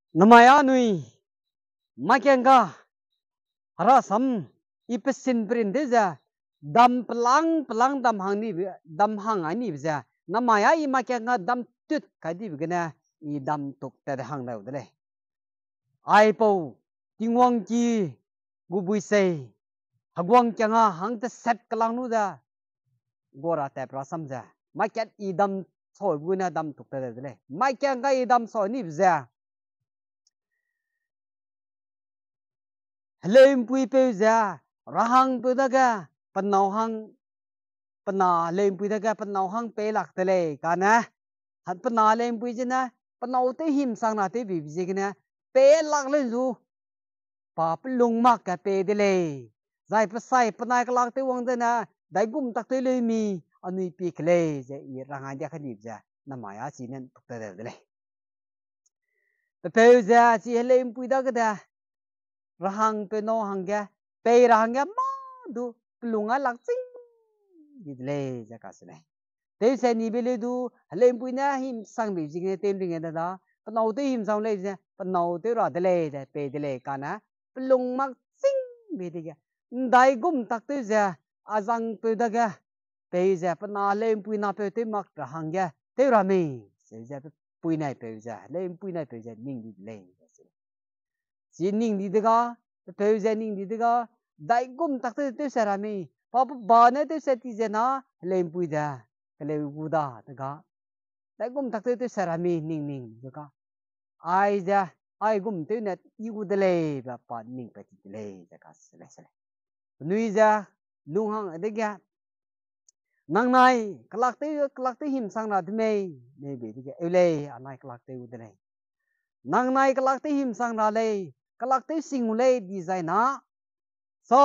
Namaya nui makenga rasam ipesin perindeza dam pelang dam hang ani bisa namaya I makenga dam tut kadi begana I dam tuk tada hang lau dale ai po tingwang ki gubui sei hagwang kyanga hang ta set kalang nu da gora ta rasam ja maket I dam soi buna dam tuk tada dale makenga I dam soi ni bisa Lem pui pe za rahang pe daga panau hang pana lem pui daga panau hang pe lak tele kana hat pana lem pui jena panau te him sang na te bi bi kana pe lak len zu pa plung mak ka pe de le zai pa sai pana ka lak te wang de na dai gum tak te le mi ani pi kle je I ranga ja khani ja namaya chi nen tuk te de le pe za chi lem pui daga da rahang pe no hangga pe rahangga ma du pelunga laksing gidle jakasne te se ni bele du lem puina him sang bi jinge tem ringe da panau te him sang le je panau te ra de le de pe de le kana pelung mak sing bi de ga dai gum tak te ja azang pe da ga pe ja pana lem puina pe te mak rahangga te ra mi se ja puina pe ja lem puina pe ja ning di le Jining di daga, pe jining di daga, dai gum tak te sarami, papa bana te seti jena, lempui da, kalewu da daga, dai gum tak te sarami ning daga, ai ja, ai gum te net igu dele, bapa ning peti dele, daga sele. Nui ja, lunghang adega, nang nai, kelak te him sang na deme, ne be diga, ele, anai kelak te udele. Nang nai kelak te him sang na le, kalak te singule designer so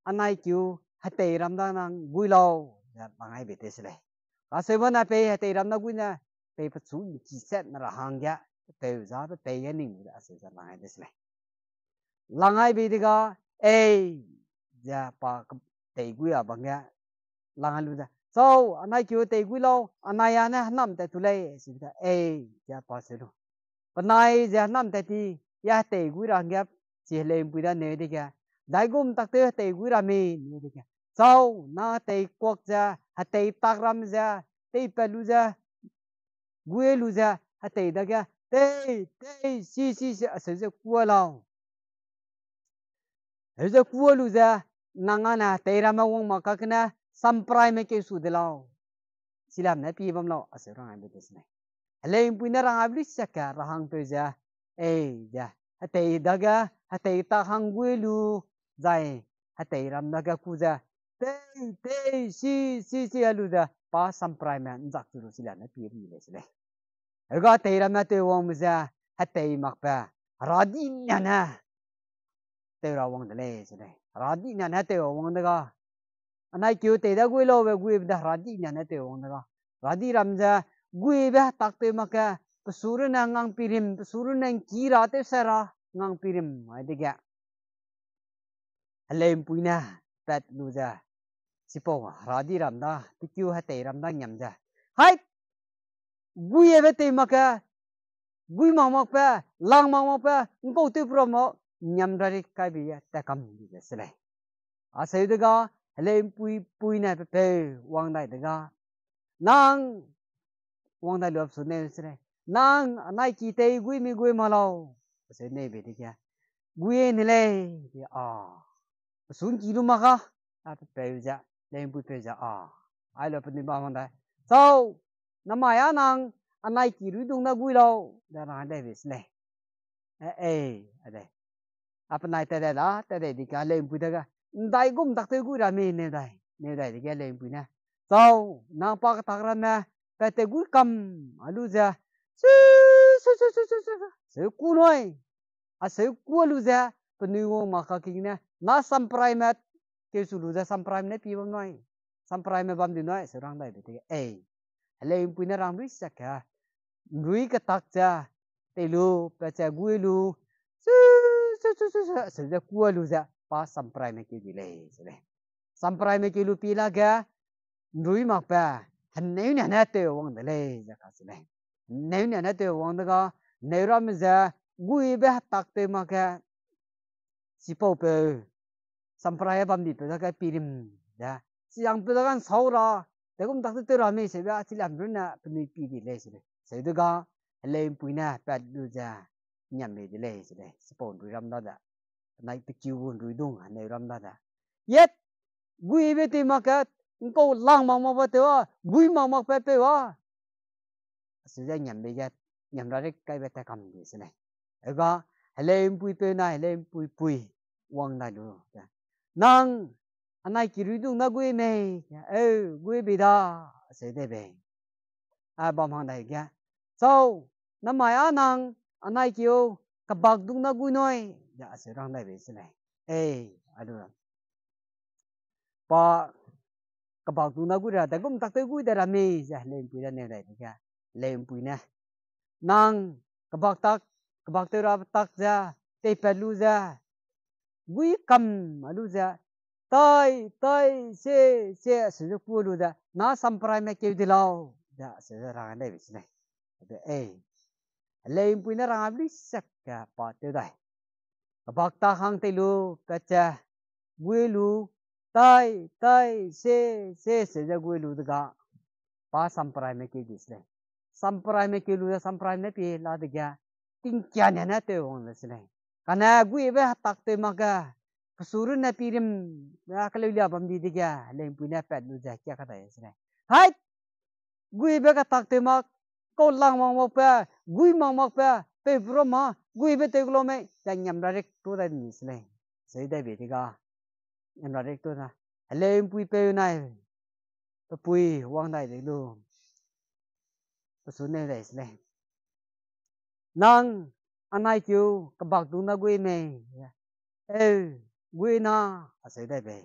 anai kyu hate ramda nang builo ya bangai betesle ka sebana pe hate ramda guina pe pachu chi set na hangya pe za pe yening da se za bangai desle langai be diga ja pa te guya bangya langai lu da so anai kyu te guilo anaya na nam te tule sibda ja pa se lu panai ja nam te ti ya te gu ra ngap chi lem pu da ne de kya dai gum tak te gu ra mi ne de kya sau na te kwak ja ha te tak ram ja te palu ja gue lu ja ha te da kya te si se se ku lao se ku lu ja nanga na te ra ma wong ma ka kana samprai me ke su de lao silam na pi bam lao ase rang ai be ne lem pu na rang abli saka rahang pe ja ja hate daga hate ta hangwe lu zai hate ram daga kuja te si alu da pa samprai man jak tu sila na pi ri le sile ga te ram na te wong muza hate mak pa radi nyana te ra wong de le sile radi nyana te wong daga anai kyu te da gwe lo we gwe da radi nyana te wong daga radi ram ja gwe ba tak te maka pesuru na ngang pirim pesuru na kira te sara ngang pirim ai de ga lem puina pet lu ja sipo radi ram da tikyu ha te ram da nyam ja hai guye be te maka gui ma ma pa lang ma pa ngo te pro mo nyam dari kai bi ya ta kam di ja sele a sai de ga lem puina pe wang dai de ga nang wang dai lop su ne sele nang anai ki te gui mi gui ma lo se ne be de kya gui ne le sun ki lu ma ka a pe ja lem pu pe ja ai lo pe ni ba ma dai so na ma ya nang anai ki ru dung na gui lo da na de be sle ade apa nai te de la te de di ka lem pu de ga dai gum tak te gui ra me ne dai de ga lem pu na so na pa ka tak ra na pe te gui kam alu ja se ku noi a se ku lu ja pe ni wo ma ka ki na samprai met ke su lu ja samprai ne pi bam noi samprai me bam di noi se rang dai de lem pu na ram ri sa ka rui ka tak ja te lu pe cha gui lu se ja ku lu ja pa samprai me ke di le se le samprai me ke lu pi la ga rui ma pa han ne ne na te wong de le ja ka se le ne ne na te wong de ga ne ram ja gui be tak te ma ka sipo pe sampraya bam di pe ka pirim ya siang pe kan saura te kum tak te ra me se ba chilam runa pni pi di le se se de ga le puina pat du ja nyam me di le se sipo du ram da nai pe chiu bun du dung ne ram da yet gui be te ma ka ko lang ma ba te wa gui ma pe pe wa se ja nyam be ja nyam ra cái be ta kam di se ne ga le pui pe na le pui wang na du nang anai kiri dung na gui me gui bị da sẽ đây về bom hàng này kia sau năm mai nang anai kêu các bác dung na gui nói dạ sẽ răng đây về thế này được ba các bác dung na gui ra tại cũng tắc tới gui đây là mi dạ lên pui đây này kia lên pui nè nang các bác tới ra tắc ra tây pelu ra gui cầm alu ra tay se sử dụng pulu da na samprai me kêu dilau da se rang đây vậy này leim puina rang abli sakka pa te dai bak ta hang te lu kacha gui lu tay se ja gui lu da pa samprai me kêu dis này samprai me kêu lu da samprai me pi la de ga ting kya na te on này kana gui be tak te maga Kesurun na pirim na kalaulia bam di tiga leng punya pet lu ja kya kata ya sini hai gui be ka tak te mak ko lang mang mak pa gui mang mak pa pe bro ma gui be te glo me ja nyam ra rek to da ni sini sei da be tiga nyam ra rek to na leng pui pe nai pe pui wang dai de lu pe sun ne dai sini nang anai kyu ka bak tu na gui me gui na sẽ đây về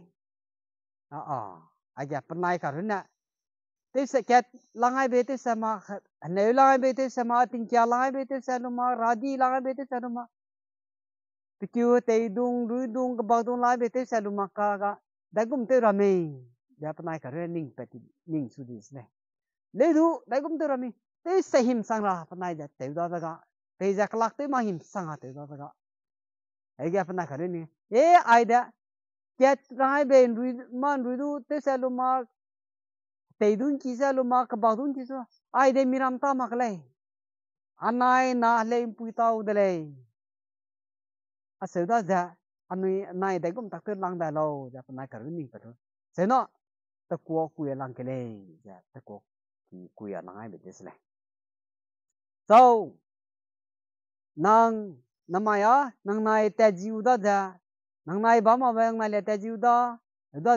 ai gặp nay cả rồi nè thế sẽ kết langai về thế sao mà nếu langai về thế sao mà tình cha langai về thế sao mà radi langai về thế sao mà pikiu tei dung rui dung cái bao dung langai về thế sao mà cả đại cũng thế rồi mình gặp nay cả rồi ning peti ning sudis này lấy đủ đại cũng thế rồi mình thế sẽ him sang ra nay giờ thế đó cả thế giờ kelak thế mà him sang ra thế đó cả ai gặp nay cả rồi nè ai đã Ket rai ben rui du te saluma te dun ki saluma ka ba dun ki so ai de miram ta makle anai na le pui tau de le aseda ja anui nai de gum tak te lang da lo ja pa nai ka ru ni pa ro se no ta ko ku ya lang ke le ja ta ko ki ku ya lang ai be des le so nang namaya nang nai te jiu da ja nang nai ba ma ba nang le te jiu da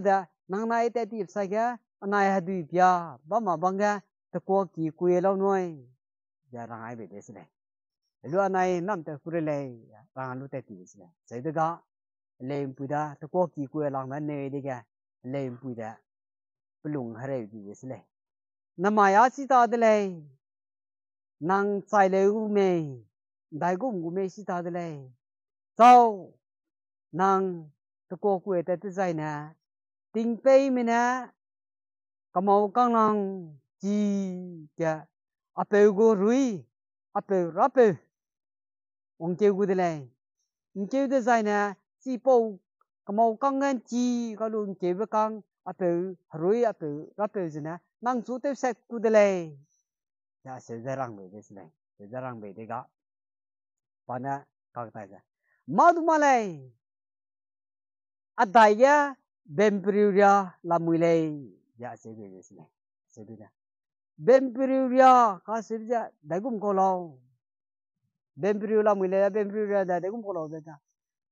da nang nai te ti sa ga nai ha du pya ba ma bang ga ta ko ki ku ye lo noi ja rang ai be des le lu nai nam te ku le rang lu te ti des le sai da ga le pu da ta ko ki ku ye lang na ne de ga le pu da plung ha re di des le namaya si ta de le nang sai le u me dai gum gu me si ta de le so nang ta ko ku te te sai na ting pe me na ka mau kang nang chi ja ape go rui ape rape ong che gu de le ong che de sai na chi po ka mau kang ngan chi ka lu che be kang ape rui ape rape zina nang su te se ku de le ja se ja rang be de se le se ja rang be de ga pa na ka ta ja ma du ma le adaya bempriuria la muile ya se be des ne se be da bempriuria ka se ja dagum ko lo bempriu la muile bempriuria da dagum ko lo da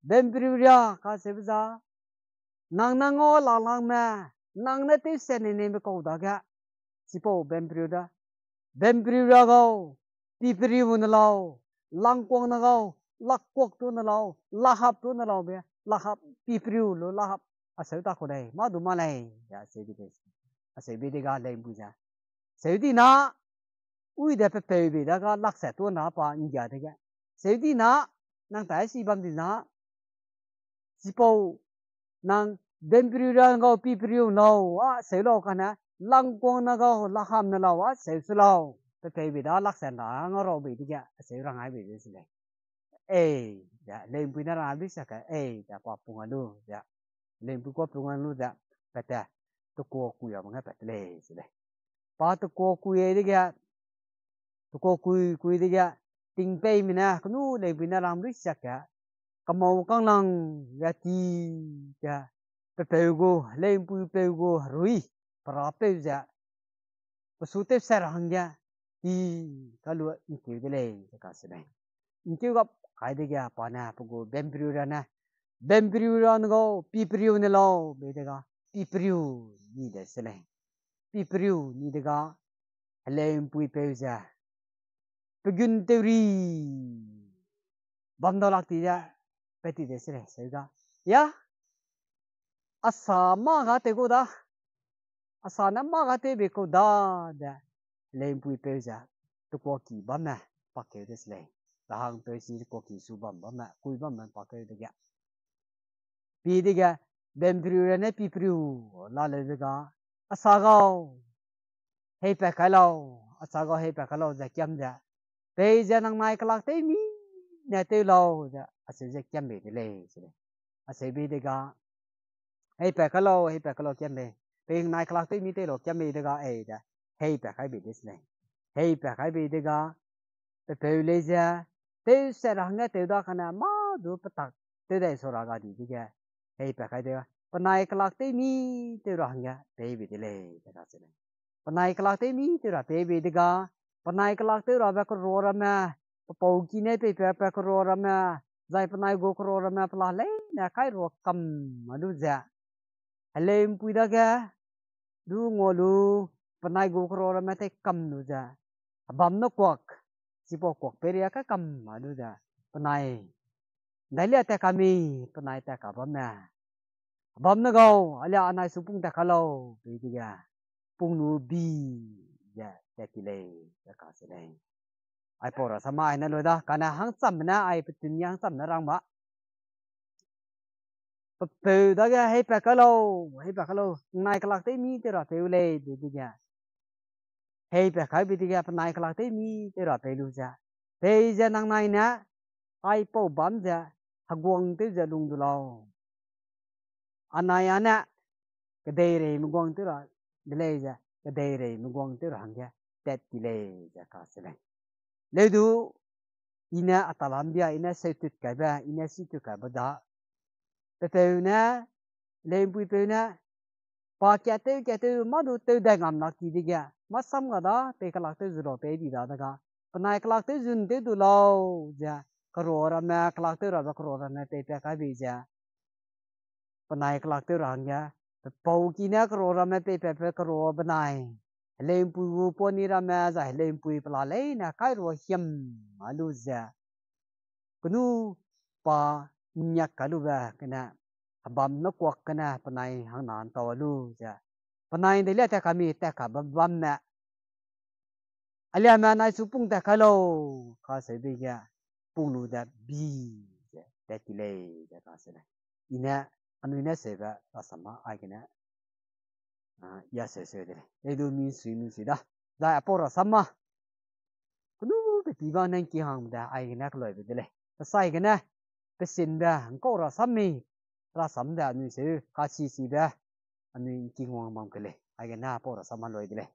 bempriuria ka se ja nang nang o la lang ma nang na te se ne ne ko da ga sipo bempriu da bempriuria go pipriu na lo lang kwang na go lak kwak tu na lo la hap tu na lo be la hap pipriu lo la hap asal ta ko dai ma du ma lai ya se bi des asal bi de ga lai bu ja se di na ui de pe pe bi da ga lak sa tu na pa in ja de ga se di na nang tai si bam di na si po nang ben priu ra go pi priu no a se lo ka na lang kwang na go la ham na lo a se su lo pe pe bi da lak sa na ngo ro bi di ga se rang ai bi des le dạ lên pui nó ra biết sao cả dạ qua pungan luôn dạ lên pui qua pungan luôn dạ bete tôi cô cùi ở ngay bete lê rồi đây ba tôi cô cùi đi kìa tôi cô cùi đi kìa tình pe mình à cái nu lên pui nó ra biết sao cả cầm màu con lăng dạ chi dạ pepego lên pui pego rui para pe dạ pasute sarang dạ thì kalau ini dele cái gì đây ini gặp cái gì à pana pugo bembriurana bembriurana pipriunelo bedega pipriu ni de sele pipriu ni dega lem pui peuza pegun teori bandolak tiya peti de sele sega ya asa ma ga te go da asa na ma ga te be ko da lem pui peuza to ko ki ba ma pa ke de sele lahang pe si ko ki su bam ba ma kui ba ma pa ke de ya pi de ga bembriurana pipriu la le de ga asa ga hei pe kalau asago hei pe kalau za kiam za pe za nang nai kalak te mi na te lo za ase za kiam be le se ase be de ga hei pe kalau kiam be pe nai kalak te mi te lo kiam be de ga da hei pe khai be de se hei pe khai be de ga pe le za te se ra nga te da kana ma du pa tak te de so ra ga di de ga hei pe khai de ga pa nai kalak te mi te ra nga pe be de le da se panai kalak te mi te ra pe be de ga panai kalak te ra ba ko ro ra ma pau ki ne pe pe ko ro ra ma zai panai go ko ro ra ma pla le na kai ro kam ma du za alem pui da ga du ngo lu panai go ko ro ra ma te kam nu za bam no kwak si po kwak pe ria ka kam ma du za panai dai le ta kami panai ta ka bam na bam na go alia anai su pung ta khalo pe di ga pung nu bi ya te ti le ya ka se le ai po ra sama ai na lo da kana hang sam na ai pitin yang sam na rang ma pe da ga hei pa ka lo nai ka lak te mi te ra pe le de di ya hei pa kai bi di ya pa nai ka lak te mi te ra pe lu ja pe ja nang nai na ai po bam ja hagwang te ja lung du lo anai ana ke de re mu gwang te ra de le ja ke de re mu gwang te ra hang ja te ti le ja ka se le le du ina atalambia ina setut ka ba ina situ ka ba da pe na le pui pe na pa kya te ma du te da ngam na ki di ga ma sam ga da pe ka lak te zu ro pe di da da ga panai ka lak te jun te du lo ja ka ro ra ma ka lak te ra ba ka ro ra na pe pe ka bi ja panai ka lak te ra nga pau ki na ka ro ra ma pe pe ka ro ba nai le pui wo po ni ra ma za le pui pla le na kai ro hiam ma lu ja kunu pa nyak ka lu ba kana bam no kwak kana panai hang nan to lu ja panai de le ta kami ta ka bam na alia ma nai su pung ta ka lo ka se bi ya pung lu da bi ja ta ti le ja ka se le ina anu ina se ba asama ai kana ya se se de e do mi si da da po ra sama kunu pe ti ba nan ki hang da ai kana ka lo be de le ta sai kana pe sin ba ko ra sami ra sam da nu se ka chi si ba anu ki ngong mam ke le ai kana po ra sama lo de le